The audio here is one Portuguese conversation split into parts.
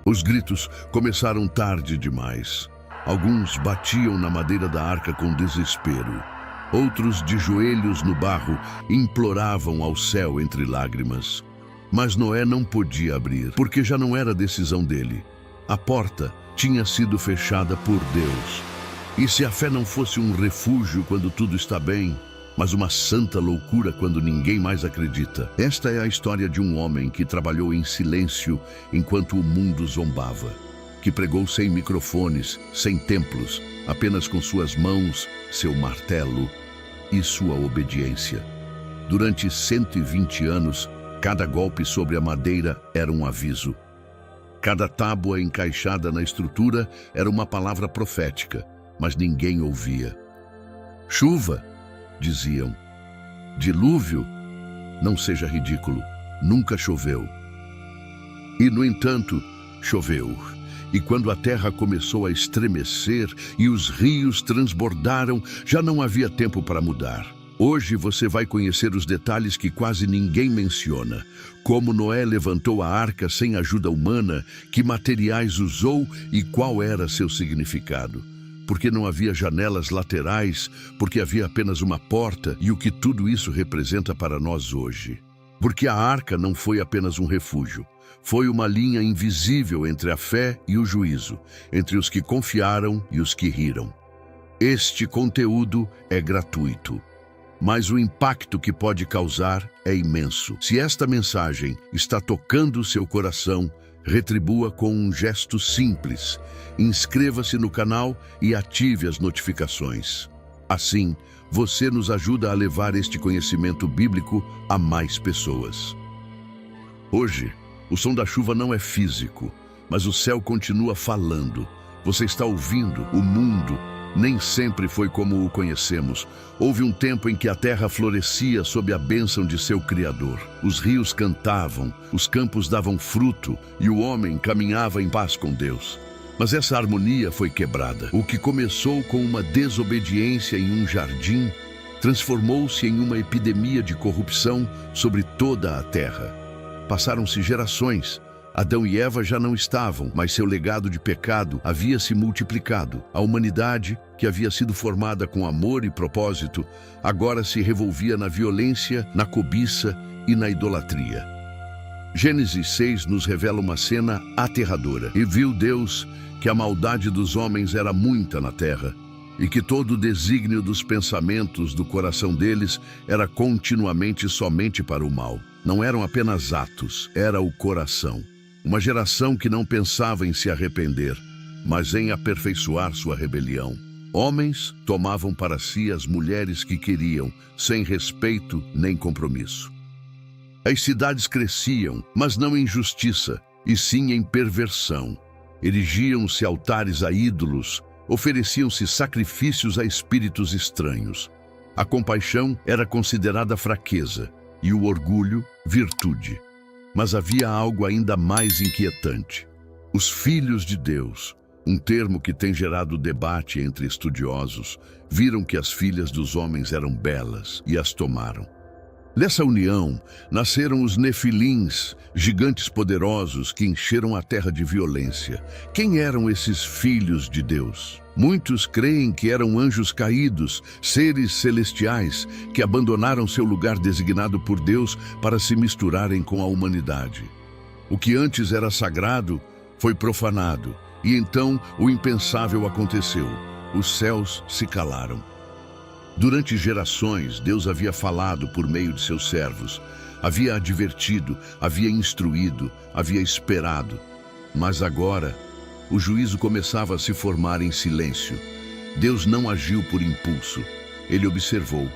Os gritos começaram tarde demais. Alguns batiam na madeira da arca com desespero. Outros, de joelhos no barro, imploravam ao céu entre lágrimas. Mas Noé não podia abrir, porque já não era decisão dele. A porta tinha sido fechada por Deus. E se a fé não fosse um refúgio quando tudo está bem, mas uma santa loucura quando ninguém mais acredita? Esta é a história de um homem que trabalhou em silêncio enquanto o mundo zombava, que pregou sem microfones, sem templos, apenas com suas mãos, seu martelo e sua obediência. Durante 120 anos, cada golpe sobre a madeira era um aviso. Cada tábua encaixada na estrutura era uma palavra profética, mas ninguém ouvia. Chuva, diziam. Dilúvio, não seja ridículo, nunca choveu. E, no entanto, choveu. E quando a terra começou a estremecer e os rios transbordaram, já não havia tempo para mudar. Hoje você vai conhecer os detalhes que quase ninguém menciona. Como Noé levantou a arca sem ajuda humana, que materiais usou e qual era seu significado. Porque não havia janelas laterais, porque havia apenas uma porta, e o que tudo isso representa para nós hoje. Porque a arca não foi apenas um refúgio. Foi uma linha invisível entre a fé e o juízo, entre os que confiaram e os que riram. Este conteúdo é gratuito, mas o impacto que pode causar é imenso. Se esta mensagem está tocando seu coração, retribua com um gesto simples. Inscreva-se no canal e ative as notificações. Assim, você nos ajuda a levar este conhecimento bíblico a mais pessoas. Hoje, o som da chuva não é físico, mas o céu continua falando. Você está ouvindo o mundo. Nem sempre foi como o conhecemos. Houve um tempo em que a terra florescia sob a bênção de seu Criador. Os rios cantavam, os campos davam fruto e o homem caminhava em paz com Deus. Mas essa harmonia foi quebrada. O que começou com uma desobediência em um jardim transformou-se em uma epidemia de corrupção sobre toda a terra. Passaram-se gerações. Adão e Eva já não estavam, mas seu legado de pecado havia se multiplicado. A humanidade, que havia sido formada com amor e propósito, agora se revolvia na violência, na cobiça e na idolatria. Gênesis 6 nos revela uma cena aterradora. E viu Deus que a maldade dos homens era muita na terra, e que todo o desígnio dos pensamentos do coração deles era continuamente somente para o mal. Não eram apenas atos, era o coração. Uma geração que não pensava em se arrepender, mas em aperfeiçoar sua rebelião. Homens tomavam para si as mulheres que queriam, sem respeito nem compromisso. As cidades cresciam, mas não em justiça, e sim em perversão. Erigiam-se altares a ídolos, ofereciam-se sacrifícios a espíritos estranhos. A compaixão era considerada fraqueza, e o orgulho, virtude. Mas havia algo ainda mais inquietante. Os filhos de Deus, um termo que tem gerado debate entre estudiosos, viram que as filhas dos homens eram belas e as tomaram. Dessa união, nasceram os Nefilins, gigantes poderosos que encheram a terra de violência. Quem eram esses filhos de Deus? Muitos creem que eram anjos caídos, seres celestiais, que abandonaram seu lugar designado por Deus para se misturarem com a humanidade. O que antes era sagrado foi profanado, e então o impensável aconteceu. Os céus se calaram. Durante gerações, Deus havia falado por meio de seus servos, havia advertido, havia instruído, havia esperado. Mas agora, o juízo começava a se formar em silêncio. Deus não agiu por impulso. Ele observou,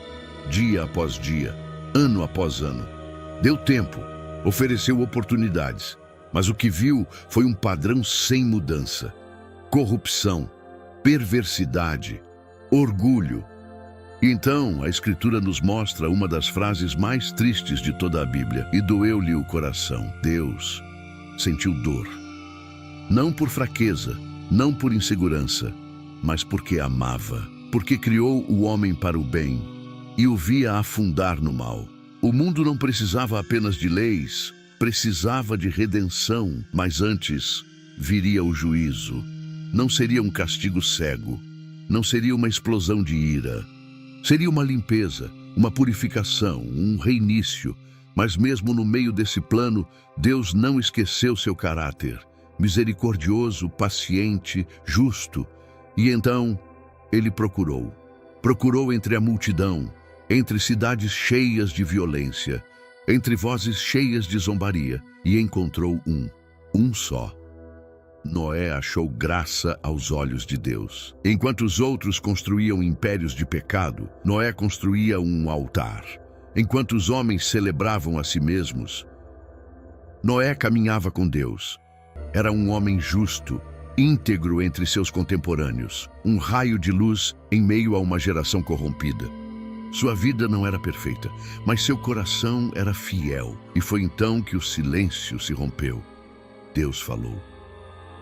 dia após dia, ano após ano. Deu tempo, ofereceu oportunidades, mas o que viu foi um padrão sem mudança. Corrupção, perversidade, orgulho. Então, a Escritura nos mostra uma das frases mais tristes de toda a Bíblia. E doeu-lhe o coração. Deus sentiu dor. Não por fraqueza, não por insegurança, mas porque amava. Porque criou o homem para o bem e o via afundar no mal. O mundo não precisava apenas de leis, precisava de redenção. Mas antes, viria o juízo. Não seria um castigo cego, não seria uma explosão de ira. Seria uma limpeza, uma purificação, um reinício. Mas mesmo no meio desse plano, Deus não esqueceu seu caráter, misericordioso, paciente, justo. E então, ele procurou entre a multidão, entre cidades cheias de violência, entre vozes cheias de zombaria, e encontrou um só. Noé achou graça aos olhos de Deus. Enquanto os outros construíam impérios de pecado, Noé construía um altar. Enquanto os homens celebravam a si mesmos, Noé caminhava com Deus. Era um homem justo, íntegro entre seus contemporâneos, um raio de luz em meio a uma geração corrompida. Sua vida não era perfeita, mas seu coração era fiel. E foi então que o silêncio se rompeu. Deus falou.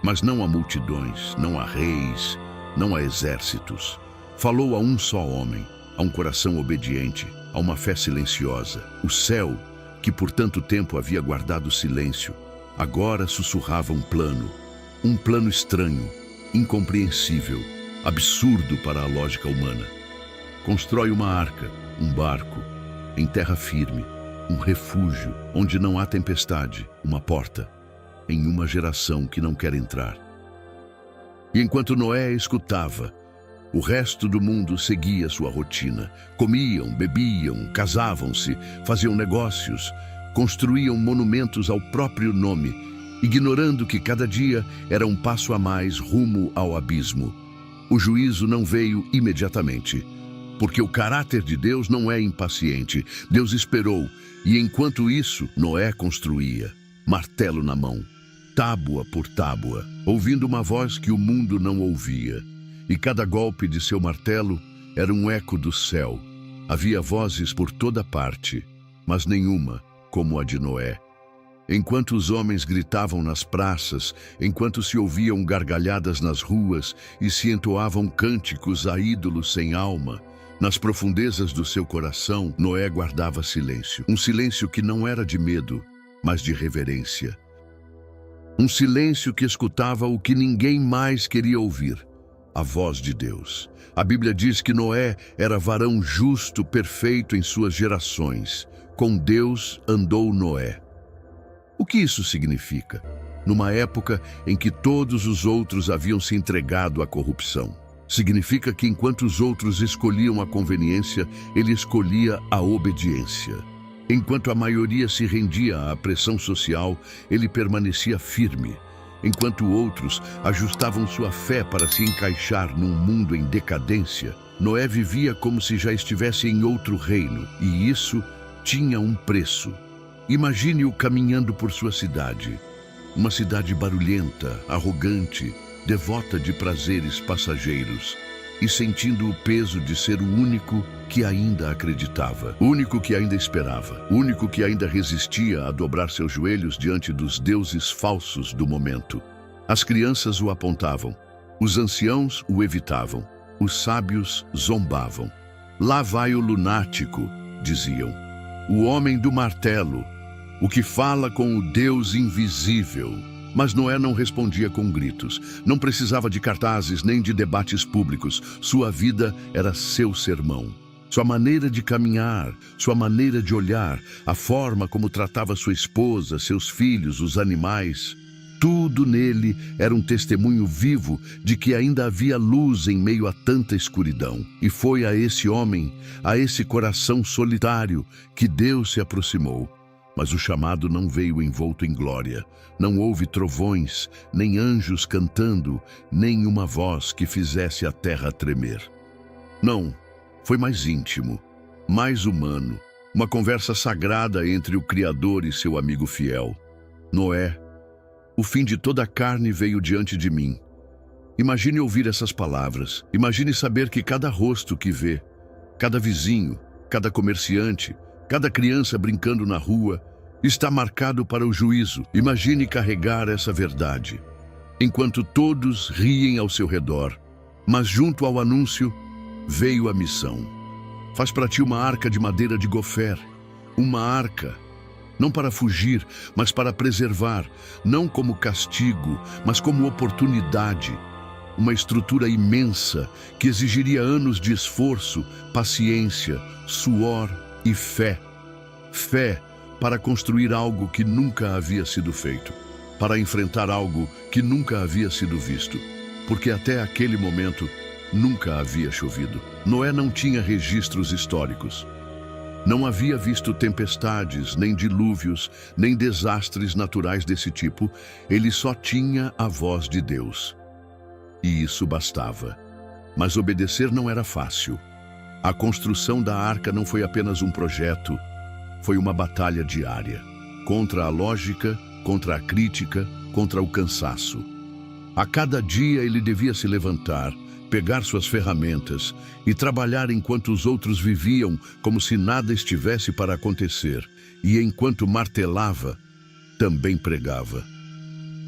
Mas não a multidões, não a reis, não a exércitos. Falou a um só homem, a um coração obediente, a uma fé silenciosa. O céu, que por tanto tempo havia guardado silêncio, agora sussurrava um plano estranho, incompreensível, absurdo para a lógica humana. Constrói uma arca, um barco, em terra firme, um refúgio onde não há tempestade, uma porta, em uma geração que não quer entrar. E enquanto Noé escutava, o resto do mundo seguia sua rotina. Comiam, bebiam, casavam-se, faziam negócios, construíam monumentos ao próprio nome, ignorando que cada dia era um passo a mais rumo ao abismo. O juízo não veio imediatamente, porque o caráter de Deus não é impaciente. Deus esperou, e enquanto isso, Noé construía, martelo na mão, tábua por tábua, ouvindo uma voz que o mundo não ouvia. E cada golpe de seu martelo era um eco do céu. Havia vozes por toda parte, mas nenhuma como a de Noé. Enquanto os homens gritavam nas praças, enquanto se ouviam gargalhadas nas ruas e se entoavam cânticos a ídolos sem alma, nas profundezas do seu coração, Noé guardava silêncio. Um silêncio que não era de medo, mas de reverência. Um silêncio que escutava o que ninguém mais queria ouvir: a voz de Deus. A Bíblia diz que Noé era varão justo, perfeito em suas gerações. Com Deus andou Noé. O que isso significa? Numa época em que todos os outros haviam se entregado à corrupção. Significa que enquanto os outros escolhiam a conveniência, ele escolhia a obediência. Enquanto a maioria se rendia à pressão social, ele permanecia firme. Enquanto outros ajustavam sua fé para se encaixar num mundo em decadência, Noé vivia como se já estivesse em outro reino, e isso tinha um preço. Imagine-o caminhando por sua cidade. Uma cidade barulhenta, arrogante, devota de prazeres passageiros, e sentindo o peso de ser o único que ainda acreditava, o único que ainda esperava, o único que ainda resistia a dobrar seus joelhos diante dos deuses falsos do momento. As crianças o apontavam, os anciãos o evitavam, os sábios zombavam. Lá vai o lunático, diziam, o homem do martelo, o que fala com o Deus invisível. Mas Noé não respondia com gritos, não precisava de cartazes nem de debates públicos. Sua vida era seu sermão. Sua maneira de caminhar, sua maneira de olhar, a forma como tratava sua esposa, seus filhos, os animais. Tudo nele era um testemunho vivo de que ainda havia luz em meio a tanta escuridão. E foi a esse homem, a esse coração solitário, que Deus se aproximou. Mas o chamado não veio envolto em glória. Não houve trovões, nem anjos cantando, nem uma voz que fizesse a terra tremer. Não, foi mais íntimo, mais humano, uma conversa sagrada entre o Criador e seu amigo fiel. Noé, o fim de toda a carne veio diante de mim. Imagine ouvir essas palavras. Imagine saber que cada rosto que vê, cada vizinho, cada comerciante, cada criança brincando na rua, está marcado para o juízo. Imagine carregar essa verdade, enquanto todos riem ao seu redor. Mas junto ao anúncio, veio a missão. Faz para ti uma arca de madeira de gofer. Uma arca. não para fugir, mas para preservar, não como castigo, mas como oportunidade. Uma estrutura imensa que exigiria anos de esforço, paciência, suor e fé. Fé para construir algo que nunca havia sido feito, para enfrentar algo que nunca havia sido visto, porque até aquele momento nunca havia chovido. Noé não tinha registros históricos. Não havia visto tempestades, nem dilúvios, nem desastres naturais desse tipo. Ele só tinha a voz de Deus. E isso bastava. Mas obedecer não era fácil. A construção da arca não foi apenas um projeto, foi uma batalha diária. Contra a lógica, contra a crítica, contra o cansaço. A cada dia ele devia se levantar, pegar suas ferramentas e trabalhar enquanto os outros viviam como se nada estivesse para acontecer. E enquanto martelava, também pregava.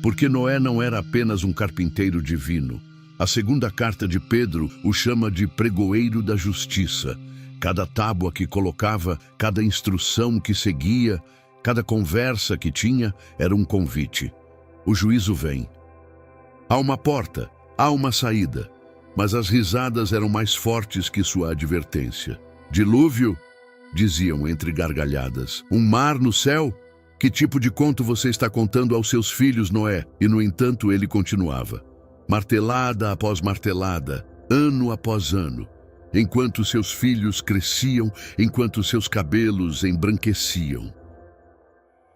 Porque Noé não era apenas um carpinteiro divino. A segunda carta de Pedro o chama de pregoeiro da justiça. Cada tábua que colocava, cada instrução que seguia, cada conversa que tinha era um convite. O juízo vem. Há uma porta, há uma saída. Mas as risadas eram mais fortes que sua advertência. Dilúvio? Diziam entre gargalhadas. Um mar no céu? Que tipo de conto você está contando aos seus filhos, Noé? E, no entanto, ele continuava. Martelada após martelada, ano após ano. Enquanto seus filhos cresciam, enquanto seus cabelos embranqueciam.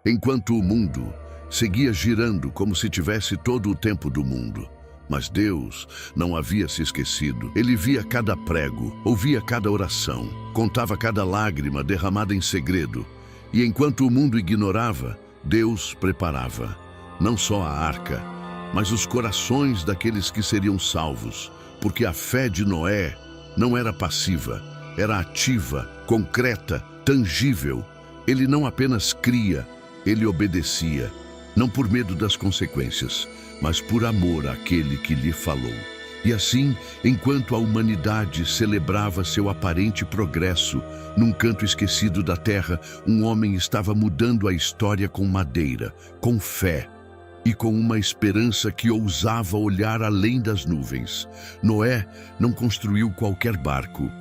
Enquanto o mundo seguia girando como se tivesse todo o tempo do mundo. Mas Deus não havia se esquecido. Ele via cada prego, ouvia cada oração, contava cada lágrima derramada em segredo. E enquanto o mundo ignorava, Deus preparava, não só a arca, mas os corações daqueles que seriam salvos. Porque a fé de Noé não era passiva, era ativa, concreta, tangível. Ele não apenas cria, ele obedecia, não por medo das consequências, mas por amor àquele que lhe falou. E assim, enquanto a humanidade celebrava seu aparente progresso, num canto esquecido da terra, um homem estava mudando a história com madeira, com fé e com uma esperança que ousava olhar além das nuvens. Noé não construiu qualquer barco.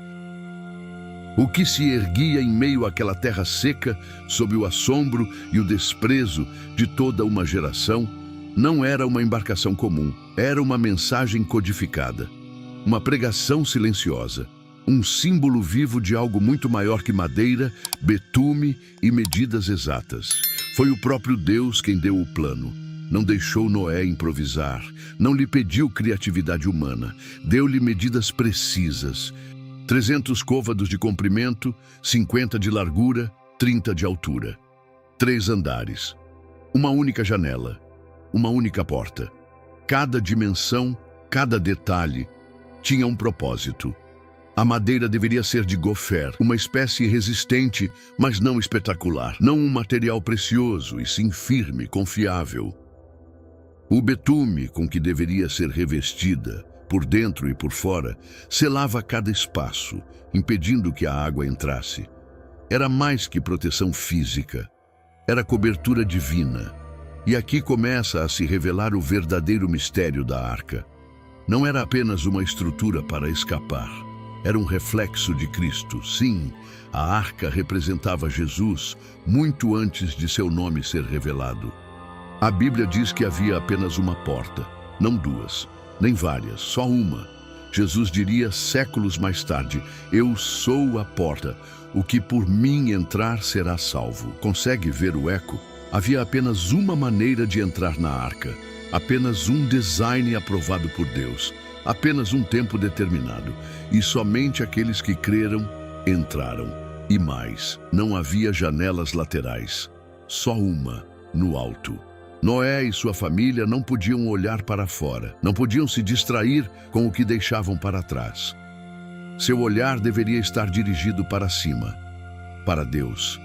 O que se erguia em meio àquela terra seca, sob o assombro e o desprezo de toda uma geração, não era uma embarcação comum, era uma mensagem codificada, uma pregação silenciosa, um símbolo vivo de algo muito maior que madeira, betume e medidas exatas. Foi o próprio Deus quem deu o plano. Não deixou Noé improvisar, não lhe pediu criatividade humana, deu-lhe medidas precisas. 300 côvados de comprimento, 50 de largura, 30 de altura. 3 andares, uma única janela. Uma única porta. Cada dimensão, cada detalhe, tinha um propósito. A madeira deveria ser de gofer, uma espécie resistente, mas não espetacular. Não um material precioso, e sim firme, confiável. O betume com que deveria ser revestida, por dentro e por fora, selava cada espaço, impedindo que a água entrasse. Era mais que proteção física. Era cobertura divina. E aqui começa a se revelar o verdadeiro mistério da arca. Não era apenas uma estrutura para escapar. Era um reflexo de Cristo. Sim, a arca representava Jesus muito antes de seu nome ser revelado. A Bíblia diz que havia apenas uma porta, não duas, nem várias, só uma. Jesus diria séculos mais tarde: eu sou a porta, o que por mim entrar será salvo. Consegue ver o eco? Havia apenas uma maneira de entrar na arca, apenas um design aprovado por Deus, apenas um tempo determinado, e somente aqueles que creram entraram. E mais, não havia janelas laterais, só uma, no alto. Noé e sua família não podiam olhar para fora, não podiam se distrair com o que deixavam para trás. Seu olhar deveria estar dirigido para cima, para Deus.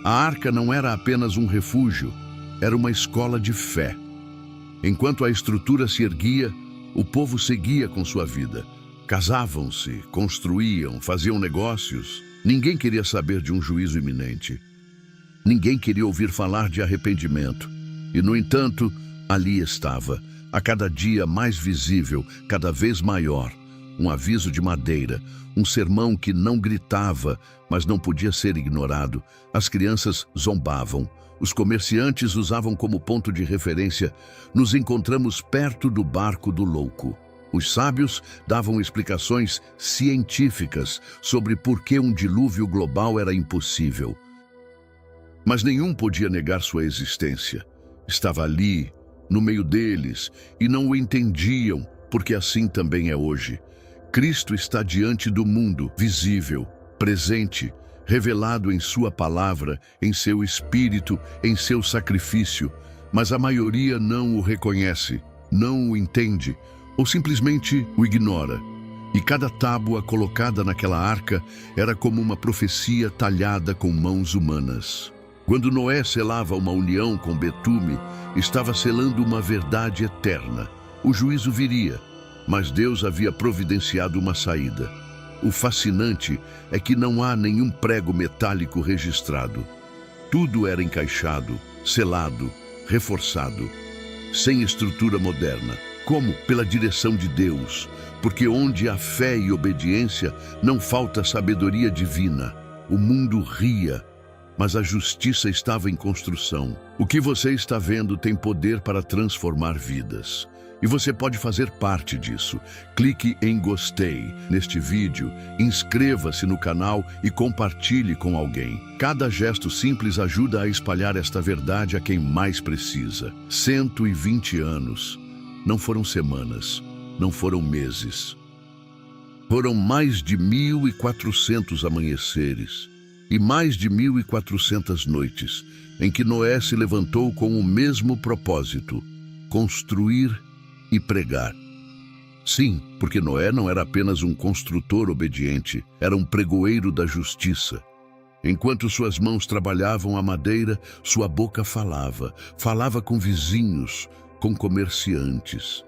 A arca não era apenas um refúgio, era uma escola de fé. Enquanto a estrutura se erguia, o povo seguia com sua vida. Casavam-se, construíam, faziam negócios. Ninguém queria saber de um juízo iminente. Ninguém queria ouvir falar de arrependimento. E, no entanto, ali estava, a cada dia mais visível, cada vez maior, um aviso de madeira, um sermão que não gritava, mas não podia ser ignorado. As crianças zombavam, os comerciantes usavam como ponto de referência: nos encontramos perto do barco do louco. Os sábios davam explicações científicas sobre por que um dilúvio global era impossível. Mas nenhum podia negar sua existência. Estava ali, no meio deles, e não o entendiam, porque assim também é hoje. Cristo está diante do mundo, visível, presente, revelado em sua palavra, em seu espírito, em seu sacrifício, mas a maioria não o reconhece, não o entende, ou simplesmente o ignora. E cada tábua colocada naquela arca era como uma profecia talhada com mãos humanas. Quando Noé selava uma união com betume, estava selando uma verdade eterna. O juízo viria, mas Deus havia providenciado uma saída. O fascinante é que não há nenhum prego metálico registrado. Tudo era encaixado, selado, reforçado, sem estrutura moderna. Como? Pela direção de Deus, porque onde há fé e obediência, não falta sabedoria divina. O mundo ria, mas a justiça estava em construção. O que você está vendo tem poder para transformar vidas. E você pode fazer parte disso. Clique em gostei neste vídeo, inscreva-se no canal e compartilhe com alguém. Cada gesto simples ajuda a espalhar esta verdade a quem mais precisa. 120 anos. Não foram semanas, não foram meses. Foram mais de 1.400 amanheceres e mais de 1.400 noites em que Noé se levantou com o mesmo propósito: construir e pregar. Sim, porque Noé não era apenas um construtor obediente, era um pregoeiro da justiça. Enquanto suas mãos trabalhavam a madeira, sua boca falava com vizinhos, com comerciantes,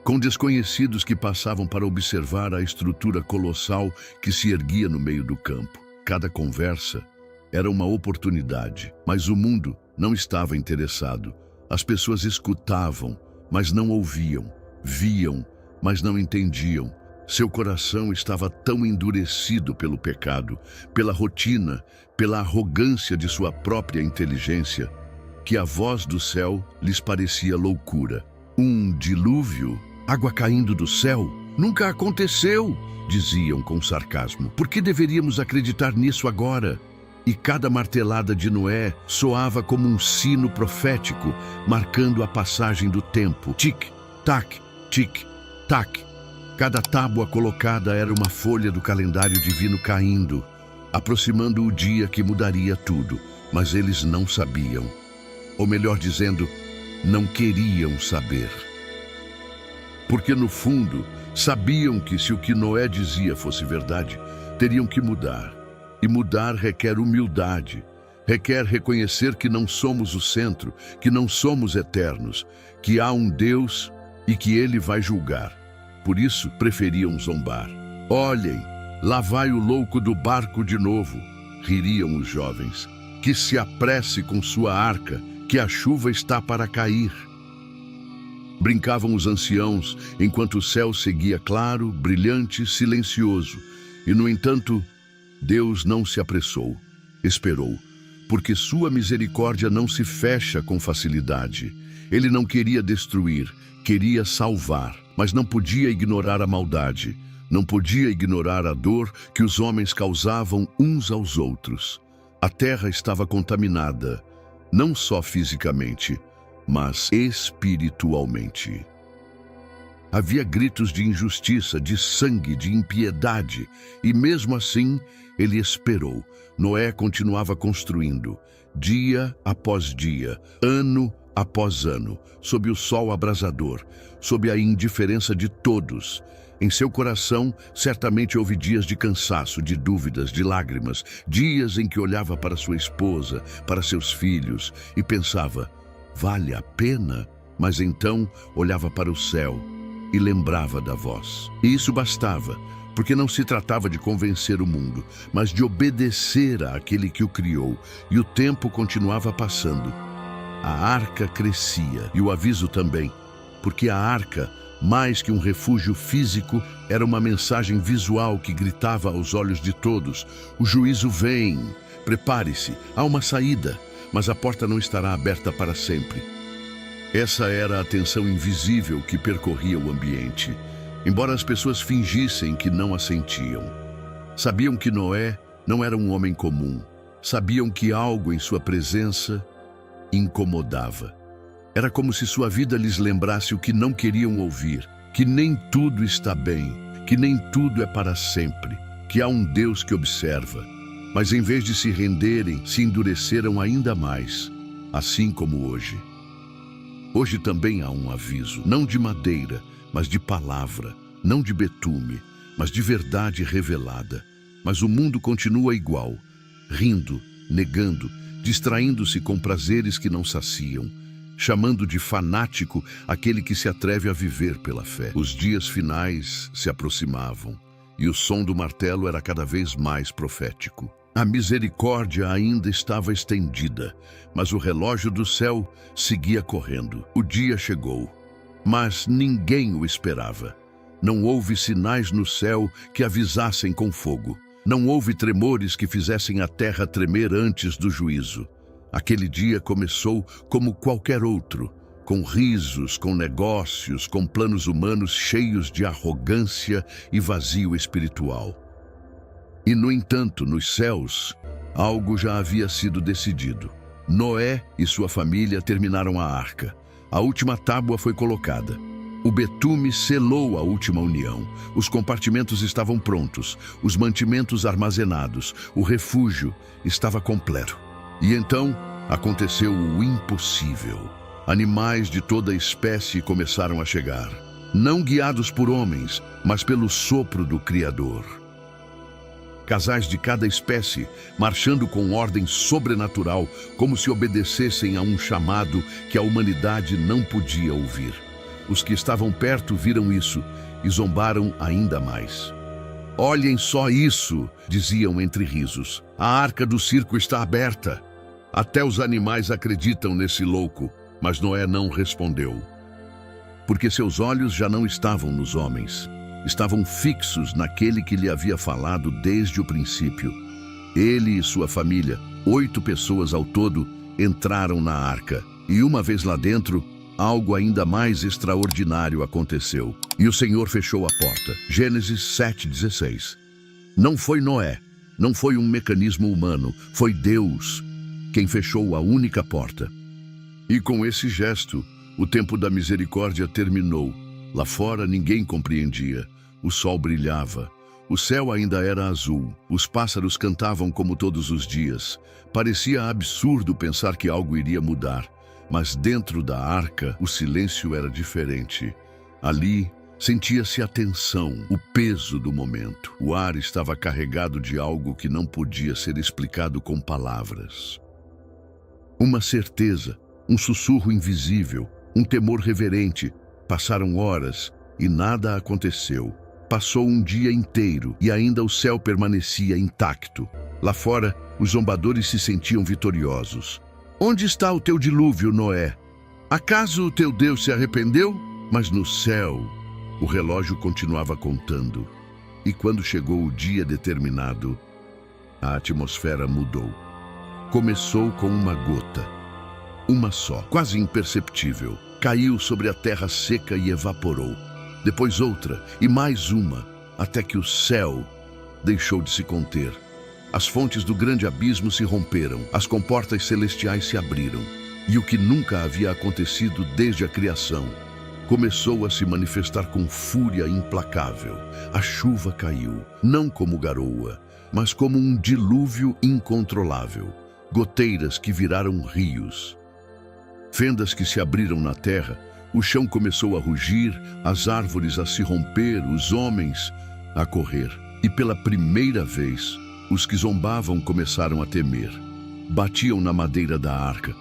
com desconhecidos que passavam para observar a estrutura colossal que se erguia no meio do campo. Cada conversa era uma oportunidade, mas o mundo não estava interessado. As pessoas escutavam, mas não ouviam, viam, mas não entendiam. Seu coração estava tão endurecido pelo pecado, pela rotina, pela arrogância de sua própria inteligência, que a voz do céu lhes parecia loucura. Um dilúvio? Água caindo do céu? Nunca aconteceu, diziam com sarcasmo. Por que deveríamos acreditar nisso agora? E cada martelada de Noé soava como um sino profético, marcando a passagem do tempo. Tic-tac, tic-tac. Cada tábua colocada era uma folha do calendário divino caindo, aproximando o dia que mudaria tudo. Mas eles não sabiam. Ou melhor dizendo, não queriam saber. Porque no fundo, sabiam que se o que Noé dizia fosse verdade, teriam que mudar. E mudar requer humildade, requer reconhecer que não somos o centro, que não somos eternos, que há um Deus e que Ele vai julgar. Por isso, preferiam zombar. Olhem, lá vai o louco do barco de novo, ririam os jovens. Que se apresse com sua arca, que a chuva está para cair. Brincavam os anciãos, enquanto o céu seguia claro, brilhante, silencioso. E, no entanto, Deus não se apressou, esperou, porque sua misericórdia não se fecha com facilidade. Ele não queria destruir, queria salvar, mas não podia ignorar a maldade, não podia ignorar a dor que os homens causavam uns aos outros. A terra estava contaminada, não só fisicamente, mas espiritualmente. Havia gritos de injustiça, de sangue, de impiedade, e mesmo assim ele esperou. Noé continuava construindo, dia após dia, ano após ano, sob o sol abrasador, sob a indiferença de todos. Em seu coração, certamente houve dias de cansaço, de dúvidas, de lágrimas, dias em que olhava para sua esposa, para seus filhos, e pensava: vale a pena? Mas então olhava para o céu e lembrava da voz. E isso bastava. porque não se tratava de convencer o mundo, mas de obedecer àquele que o criou, e o tempo continuava passando. A arca crescia, e o aviso também, porque a arca, mais que um refúgio físico, era uma mensagem visual que gritava aos olhos de todos: o juízo vem, prepare-se, há uma saída, mas a porta não estará aberta para sempre. Essa era a tensão invisível que percorria o ambiente, embora as pessoas fingissem que não a sentiam. Sabiam que Noé não era um homem comum, sabiam que algo em sua presença incomodava. Era como se sua vida lhes lembrasse o que não queriam ouvir, que nem tudo está bem, que nem tudo é para sempre, que há um Deus que observa. Mas em vez de se renderem, se endureceram ainda mais, assim como hoje. Hoje também há um aviso, não de madeira, mas de palavra, não de betume, mas de verdade revelada. Mas o mundo continua igual, rindo, negando, distraindo-se com prazeres que não saciam, chamando de fanático aquele que se atreve a viver pela fé. Os dias finais se aproximavam, e o som do martelo era cada vez mais profético. A misericórdia ainda estava estendida, mas o relógio do céu seguia correndo. O dia chegou, mas ninguém o esperava. Não houve sinais no céu que avisassem com fogo. Não houve tremores que fizessem a terra tremer antes do juízo. Aquele dia começou como qualquer outro, com risos, com negócios, com planos humanos cheios de arrogância e vazio espiritual. E, no entanto, nos céus, algo já havia sido decidido. Noé e sua família terminaram a arca. A última tábua foi colocada. O betume selou a última união. Os compartimentos estavam prontos, os mantimentos armazenados, o refúgio estava completo. E então aconteceu o impossível. Animais de toda espécie começaram a chegar, não guiados por homens, mas pelo sopro do Criador. Casais de cada espécie, marchando com ordem sobrenatural, como se obedecessem a um chamado que a humanidade não podia ouvir. Os que estavam perto viram isso e zombaram ainda mais. "Olhem só isso", diziam entre risos. "A arca do circo está aberta." Até os animais acreditam nesse louco, mas Noé não respondeu. Porque seus olhos já não estavam nos homens. Estavam fixos naquele que lhe havia falado desde o princípio. Ele e sua família, 8 pessoas ao todo, entraram na arca. E uma vez lá dentro, algo ainda mais extraordinário aconteceu. E o Senhor fechou a porta. Gênesis 7:16. Não foi Noé, não foi um mecanismo humano, foi Deus quem fechou a única porta. E com esse gesto, o tempo da misericórdia terminou. Lá fora ninguém compreendia. O sol brilhava. O céu ainda era azul. Os pássaros cantavam como todos os dias. Parecia absurdo pensar que algo iria mudar. Mas dentro da arca, o silêncio era diferente. Ali, sentia-se a tensão, o peso do momento. O ar estava carregado de algo que não podia ser explicado com palavras. Uma certeza, um sussurro invisível, um temor reverente. Passaram horas e nada aconteceu. Passou um dia inteiro e ainda o céu permanecia intacto. Lá fora, os zombadores se sentiam vitoriosos. "Onde está o teu dilúvio, Noé? Acaso o teu Deus se arrependeu?" Mas no céu, o relógio continuava contando. E quando chegou o dia determinado, a atmosfera mudou. Começou com uma gota. Uma só, quase imperceptível. Caiu sobre a terra seca e evaporou. Depois outra, e mais uma, até que o céu deixou de se conter. As fontes do grande abismo se romperam, as comportas celestiais se abriram. E o que nunca havia acontecido desde a criação começou a se manifestar com fúria implacável. A chuva caiu, não como garoa, mas como um dilúvio incontrolável. Goteiras que viraram rios. Fendas que se abriram na terra, o chão começou a rugir, as árvores a se romper, os homens a correr. E pela primeira vez, os que zombavam começaram a temer. Batiam na madeira da arca.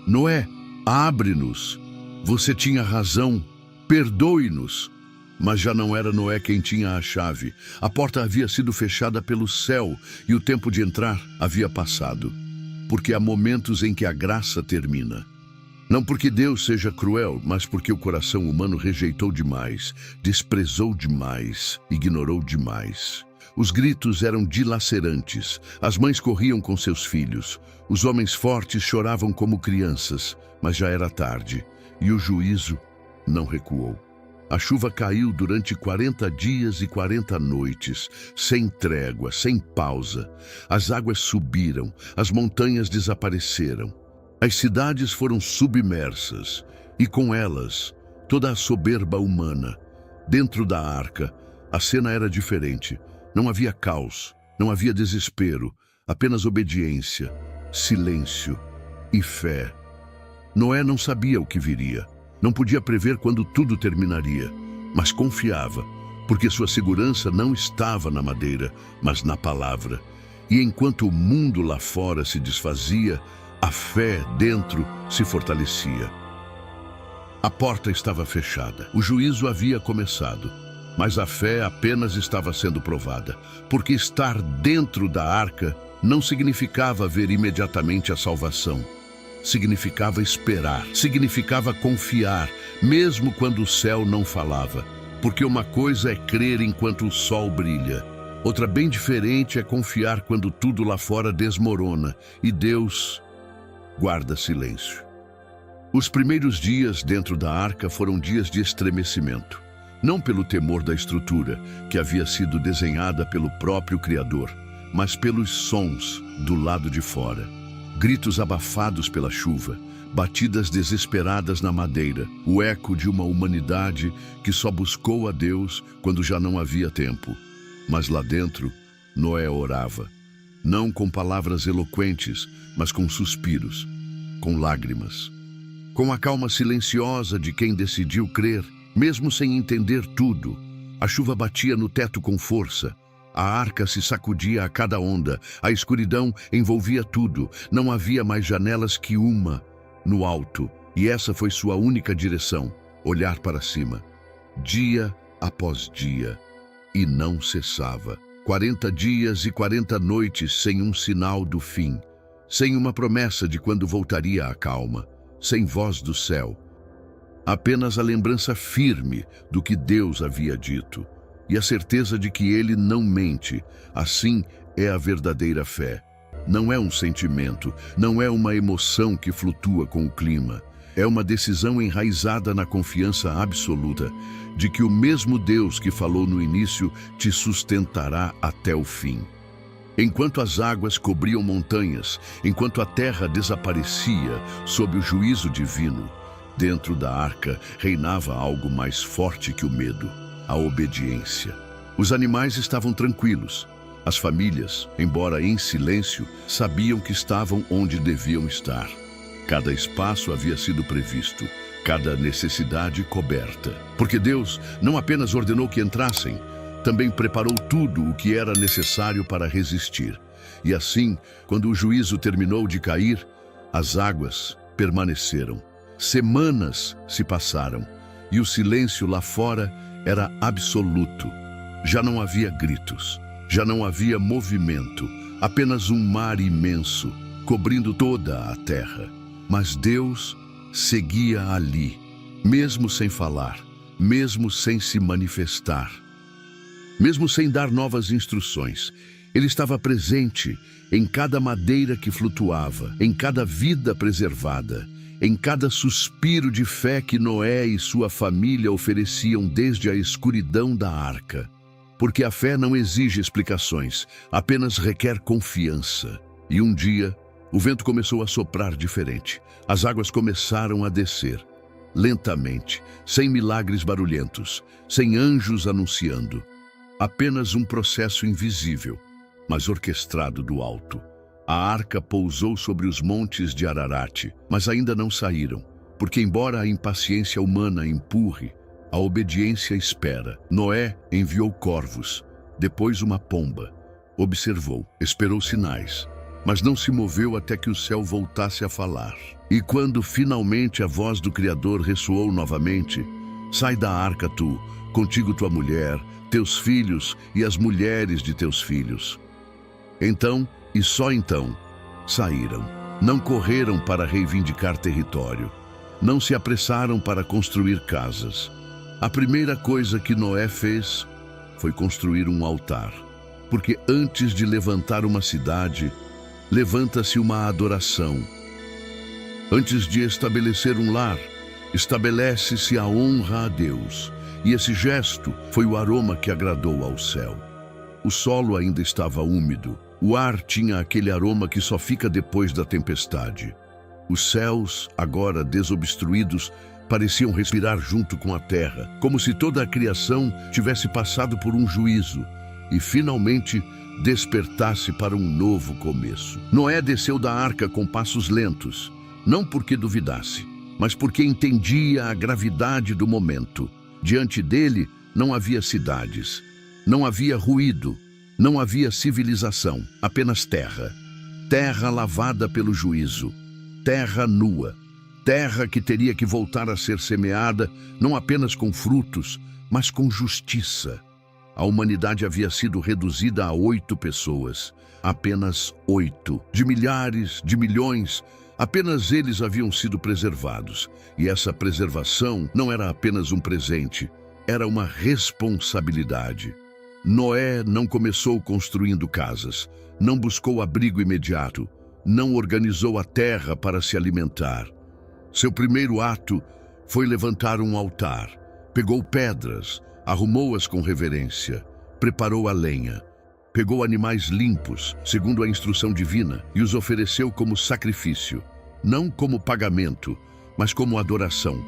"Noé, abre-nos! Você tinha razão, perdoe-nos!" Mas já não era Noé quem tinha a chave. A porta havia sido fechada pelo céu e o tempo de entrar havia passado. Porque há momentos em que a graça termina. Não porque Deus seja cruel, mas porque o coração humano rejeitou demais, desprezou demais, ignorou demais. Os gritos eram dilacerantes, as mães corriam com seus filhos, os homens fortes choravam como crianças, mas já era tarde, e o juízo não recuou. A chuva caiu durante 40 dias e 40 noites, sem trégua, sem pausa. As águas subiram, as montanhas desapareceram. As cidades foram submersas, e com elas, toda a soberba humana. Dentro da arca, a cena era diferente. Não havia caos, não havia desespero, apenas obediência, silêncio e fé. Noé não sabia o que viria. Não podia prever quando tudo terminaria, mas confiava, porque sua segurança não estava na madeira, mas na palavra. E enquanto o mundo lá fora se desfazia, a fé dentro se fortalecia. A porta estava fechada, o juízo havia começado, mas a fé apenas estava sendo provada, porque estar dentro da arca não significava ver imediatamente a salvação. Significava esperar, significava confiar, mesmo quando o céu não falava. Porque uma coisa é crer enquanto o sol brilha. Outra bem diferente é confiar quando tudo lá fora desmorona e Deus guarda silêncio. Os primeiros dias dentro da arca foram dias de estremecimento. Não pelo temor da estrutura, que havia sido desenhada pelo próprio Criador, mas pelos sons do lado de fora. Gritos abafados pela chuva, batidas desesperadas na madeira, o eco de uma humanidade que só buscou a Deus quando já não havia tempo. Mas lá dentro, Noé orava, não com palavras eloquentes, mas com suspiros, com lágrimas. Com a calma silenciosa de quem decidiu crer, mesmo sem entender tudo. A chuva batia no teto com força. A arca se sacudia a cada onda, a escuridão envolvia tudo, não havia mais janelas que uma, no alto, e essa foi sua única direção, olhar para cima. Dia após dia, e não cessava. 40 dias e 40 noites sem um sinal do fim, sem uma promessa de quando voltaria a calma, sem voz do céu. Apenas a lembrança firme do que Deus havia dito. E a certeza de que Ele não mente. Assim é a verdadeira fé. Não é um sentimento, não é uma emoção que flutua com o clima. É uma decisão enraizada na confiança absoluta de que o mesmo Deus que falou no início te sustentará até o fim. Enquanto as águas cobriam montanhas, enquanto a terra desaparecia sob o juízo divino, dentro da arca reinava algo mais forte que o medo. A obediência. Os animais estavam tranquilos. As famílias, embora em silêncio, sabiam que estavam onde deviam estar. Cada espaço havia sido previsto, cada necessidade coberta. Porque Deus não apenas ordenou que entrassem, também preparou tudo o que era necessário para resistir. E assim, quando o juízo terminou de cair, as águas permaneceram. Semanas se passaram, e o silêncio lá fora era absoluto. Já não havia gritos, já não havia movimento, apenas um mar imenso, cobrindo toda a terra. Mas Deus seguia ali, mesmo sem falar, mesmo sem se manifestar, mesmo sem dar novas instruções. Ele estava presente em cada madeira que flutuava, em cada vida preservada, em cada suspiro de fé que Noé e sua família ofereciam desde a escuridão da arca. Porque a fé não exige explicações, apenas requer confiança. E um dia, o vento começou a soprar diferente. As águas começaram a descer, lentamente, sem milagres barulhentos, sem anjos anunciando. Apenas um processo invisível, mas orquestrado do alto. A arca pousou sobre os montes de Ararat, mas ainda não saíram, porque embora a impaciência humana empurre, a obediência espera. Noé enviou corvos, depois uma pomba. Observou, esperou sinais, mas não se moveu até que o céu voltasse a falar. E quando finalmente a voz do Criador ressoou novamente, Sai da arca tu, contigo tua mulher, teus filhos e as mulheres de teus filhos. Então, e só então, saíram. Não correram para reivindicar território. Não se apressaram para construir casas. A primeira coisa que Noé fez foi construir um altar. Porque antes de levantar uma cidade, levanta-se uma adoração. Antes de estabelecer um lar, estabelece-se a honra a Deus. E esse gesto foi o aroma que agradou ao céu. O solo ainda estava úmido. O ar tinha aquele aroma que só fica depois da tempestade. Os céus, agora desobstruídos, pareciam respirar junto com a terra, como se toda a criação tivesse passado por um juízo e finalmente despertasse para um novo começo. Noé desceu da arca com passos lentos, não porque duvidasse, mas porque entendia a gravidade do momento. Diante dele não havia cidades, não havia ruído, não havia civilização, apenas terra. Terra lavada pelo juízo, terra nua, terra que teria que voltar a ser semeada não apenas com frutos, mas com justiça. A humanidade havia sido reduzida a 8 pessoas, apenas 8. De milhares, de milhões, apenas eles haviam sido preservados. E essa preservação não era apenas um presente, era uma responsabilidade. Noé não começou construindo casas, não buscou abrigo imediato, não organizou a terra para se alimentar. Seu primeiro ato foi levantar um altar. Pegou pedras, arrumou-as com reverência, preparou a lenha, pegou animais limpos, segundo a instrução divina, e os ofereceu como sacrifício, não como pagamento, mas como adoração.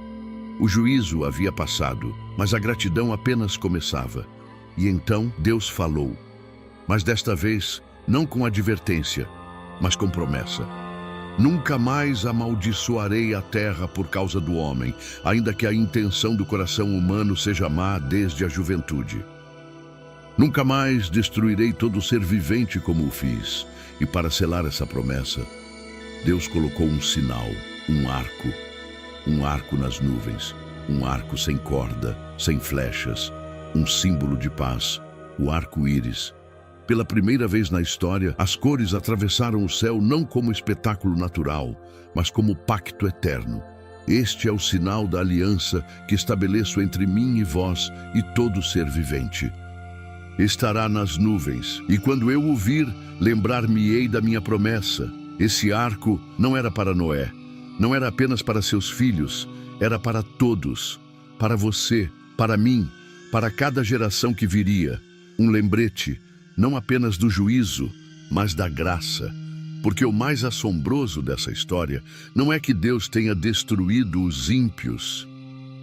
O juízo havia passado, mas a gratidão apenas começava. E então Deus falou, mas desta vez não com advertência, mas com promessa. Nunca mais amaldiçoarei a terra por causa do homem, ainda que a intenção do coração humano seja má desde a juventude. Nunca mais destruirei todo ser vivente como o fiz. E para selar essa promessa, Deus colocou um sinal, um arco nas nuvens, um arco sem corda, sem flechas, um símbolo de paz, o arco-íris. Pela primeira vez na história, as cores atravessaram o céu não como espetáculo natural, mas como pacto eterno. Este é o sinal da aliança que estabeleço entre mim e vós e todo ser vivente. Estará nas nuvens, e quando eu o vir, lembrar-me-ei da minha promessa. Esse arco não era para Noé, não era apenas para seus filhos, era para todos, para você, para mim, para cada geração que viria. Um lembrete, não apenas do juízo, mas da graça. Porque o mais assombroso dessa história não é que Deus tenha destruído os ímpios.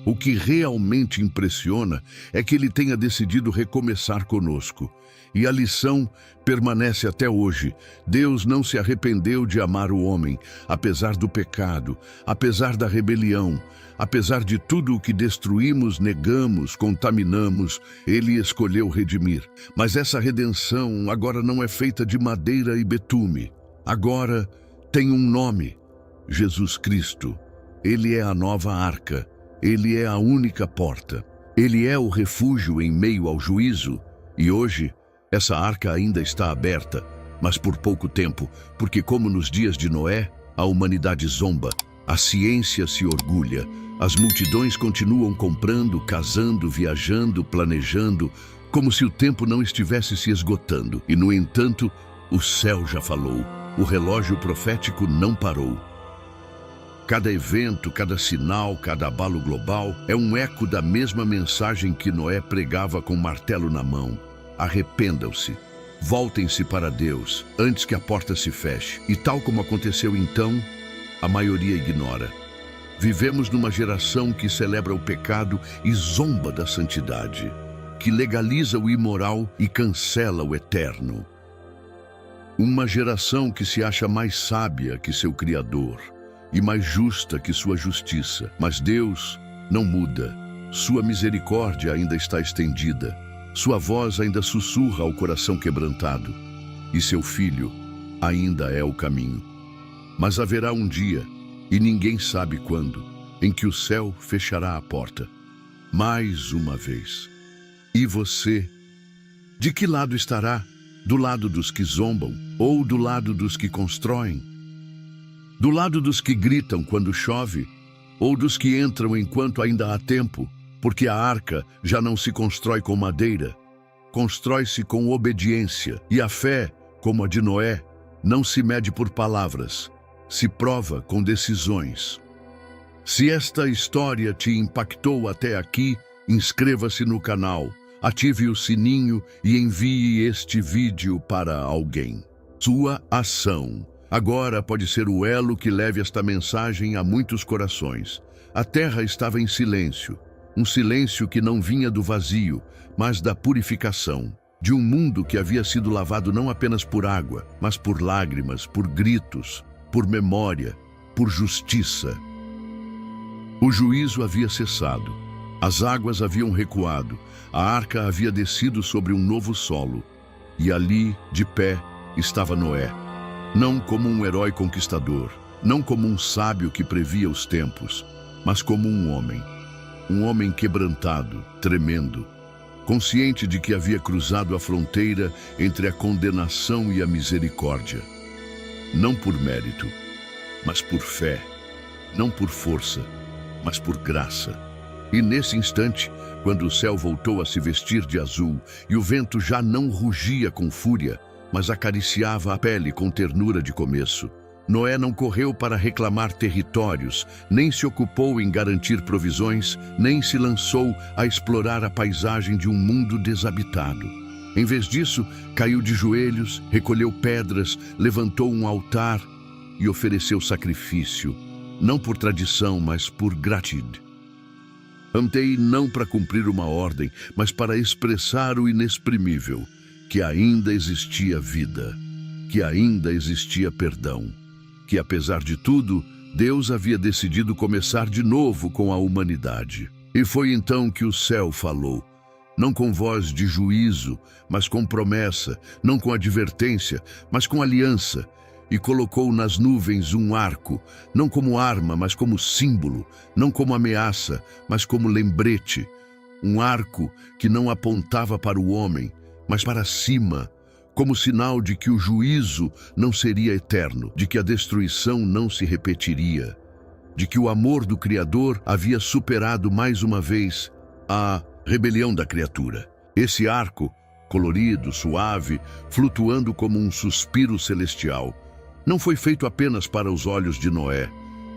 O que realmente impressiona é que Ele tenha decidido recomeçar conosco. E a lição permanece até hoje. Deus não se arrependeu de amar o homem, apesar do pecado, apesar da rebelião, apesar de tudo o que destruímos, negamos, contaminamos, Ele escolheu redimir. Mas essa redenção agora não é feita de madeira e betume. Agora tem um nome: Jesus Cristo. Ele é a nova arca. Ele é a única porta. Ele é o refúgio em meio ao juízo. E hoje, essa arca ainda está aberta, mas por pouco tempo, porque como nos dias de Noé, a humanidade zomba, a ciência se orgulha, as multidões continuam comprando, casando, viajando, planejando, como se o tempo não estivesse se esgotando. E, no entanto, o céu já falou, o relógio profético não parou. Cada evento, cada sinal, cada abalo global é um eco da mesma mensagem que Noé pregava com martelo na mão. Arrependam-se, voltem-se para Deus, antes que a porta se feche. E tal como aconteceu então, a maioria ignora. Vivemos numa geração que celebra o pecado e zomba da santidade, que legaliza o imoral e cancela o eterno. Uma geração que se acha mais sábia que seu Criador e mais justa que sua justiça. Mas Deus não muda. Sua misericórdia ainda está estendida. Sua voz ainda sussurra ao coração quebrantado. E seu Filho ainda é o caminho. Mas haverá um dia, e ninguém sabe quando, em que o céu fechará a porta. mais uma vez. E você? De que lado estará? Do lado dos que zombam ou do lado dos que constroem? Do lado dos que gritam quando chove ou dos que entram enquanto ainda há tempo, porque a arca já não se constrói com madeira, constrói-se com obediência, e a fé, como a de Noé, não se mede por palavras, se prova com decisões. Se esta história te impactou até aqui, inscreva-se no canal, ative o sininho e envie este vídeo para alguém. Sua ação agora pode ser o elo que leve esta mensagem a muitos corações. A terra estava em silêncio, um silêncio que não vinha do vazio, mas da purificação, de um mundo que havia sido lavado não apenas por água, mas por lágrimas, por gritos, por memória, por justiça. O juízo havia cessado, as águas haviam recuado, a arca havia descido sobre um novo solo, e ali, de pé, estava Noé. Não como um herói conquistador, não como um sábio que previa os tempos, mas como um homem quebrantado, tremendo, consciente de que havia cruzado a fronteira entre a condenação e a misericórdia. Não por mérito, mas por fé, não por força, mas por graça. E nesse instante, quando o céu voltou a se vestir de azul e o vento já não rugia com fúria, mas acariciava a pele com ternura de começo, Noé não correu para reclamar territórios, nem se ocupou em garantir provisões, nem se lançou a explorar a paisagem de um mundo desabitado. Em vez disso, caiu de joelhos, recolheu pedras, levantou um altar e ofereceu sacrifício, não por tradição, mas por gratidão. Andei não para cumprir uma ordem, mas para expressar o inexprimível, que ainda existia vida, que ainda existia perdão, que apesar de tudo, Deus havia decidido começar de novo com a humanidade. E foi então que o céu falou, não com voz de juízo, mas com promessa, não com advertência, mas com aliança, e colocou nas nuvens um arco, não como arma, mas como símbolo, não como ameaça, mas como lembrete, um arco que não apontava para o homem, mas para cima, como sinal de que o juízo não seria eterno, de que a destruição não se repetiria, de que o amor do Criador havia superado mais uma vez a rebelião da criatura. Esse arco, colorido, suave, flutuando como um suspiro celestial, não foi feito apenas para os olhos de Noé,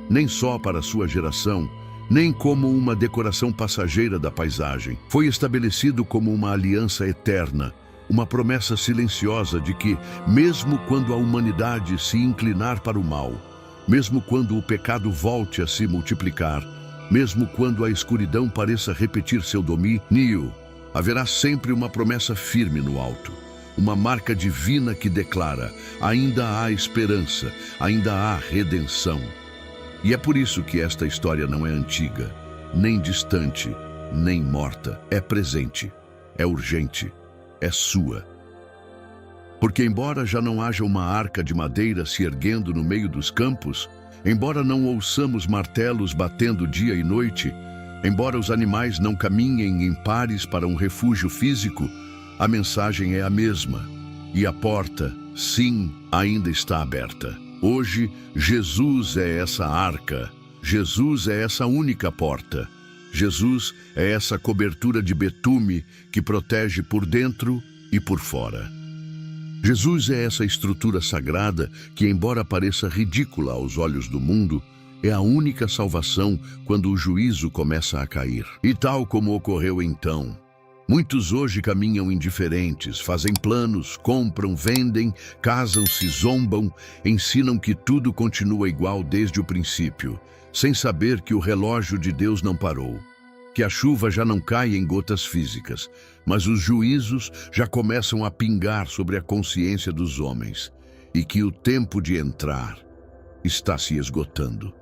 nem só para sua geração, nem como uma decoração passageira da paisagem. Foi estabelecido como uma aliança eterna, uma promessa silenciosa de que, mesmo quando a humanidade se inclinar para o mal, mesmo quando o pecado volte a se multiplicar, mesmo quando a escuridão pareça repetir seu domínio, haverá sempre uma promessa firme no alto. Uma marca divina que declara, ainda há esperança, ainda há redenção. E é por isso que esta história não é antiga, nem distante, nem morta. É presente, é urgente, é sua. Porque embora já não haja uma arca de madeira se erguendo no meio dos campos, embora não ouçamos martelos batendo dia e noite, embora os animais não caminhem em pares para um refúgio físico, a mensagem é a mesma, e a porta, sim, ainda está aberta. Hoje, Jesus é essa arca, Jesus é essa única porta, Jesus é essa cobertura de betume que protege por dentro e por fora. Jesus é essa estrutura sagrada que, embora pareça ridícula aos olhos do mundo, é a única salvação quando o juízo começa a cair. E tal como ocorreu então, muitos hoje caminham indiferentes, fazem planos, compram, vendem, casam-se, zombam, ensinam que tudo continua igual desde o princípio, sem saber que o relógio de Deus não parou, que a chuva já não cai em gotas físicas, mas os juízos já começam a pingar sobre a consciência dos homens, e que o tempo de entrar está se esgotando.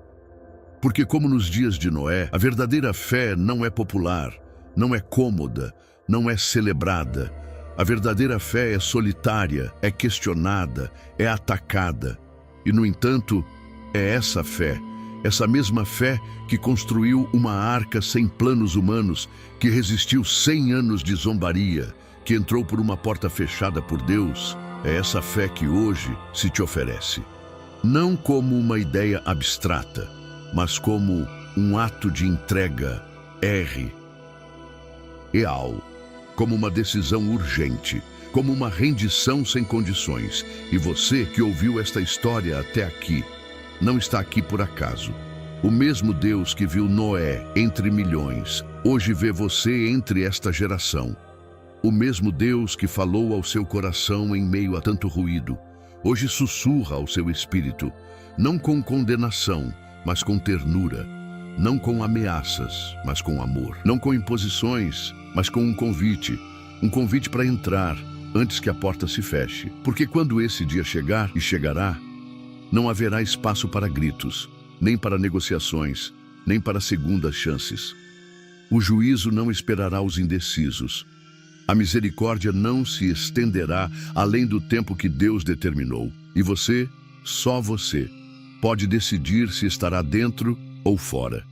Porque como nos dias de Noé, a verdadeira fé não é popular, não é cômoda, não é celebrada. A verdadeira fé é solitária, é questionada, é atacada. E, no entanto, é essa fé, Essa mesma fé que construiu uma arca sem planos humanos, que resistiu 100 anos de zombaria, que entrou por uma porta fechada por Deus, é essa fé que hoje se te oferece. Não como uma ideia abstrata, mas como um ato de entrega real, como uma decisão urgente, como uma rendição sem condições. E você que ouviu esta história até aqui, não está aqui por acaso. O mesmo Deus que viu Noé entre milhões, hoje vê você entre esta geração. O mesmo Deus que falou ao seu coração em meio a tanto ruído, hoje sussurra ao seu espírito, não com condenação, mas com ternura, não com ameaças, mas com amor, não com imposições, mas com um convite para entrar antes que a porta se feche. Porque quando esse dia chegar, e chegará, não haverá espaço para gritos, nem para negociações, nem para segundas chances. O juízo não esperará os indecisos. A misericórdia não se estenderá além do tempo que Deus determinou. E você, só você, pode decidir se estará dentro ou fora.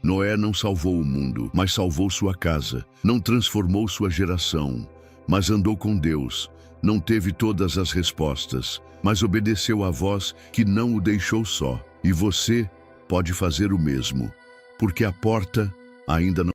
Noé não salvou o mundo, mas salvou sua casa. Não transformou sua geração, mas andou com Deus. Não teve todas as respostas, mas obedeceu à voz que não o deixou só. E você pode fazer o mesmo, porque a porta ainda não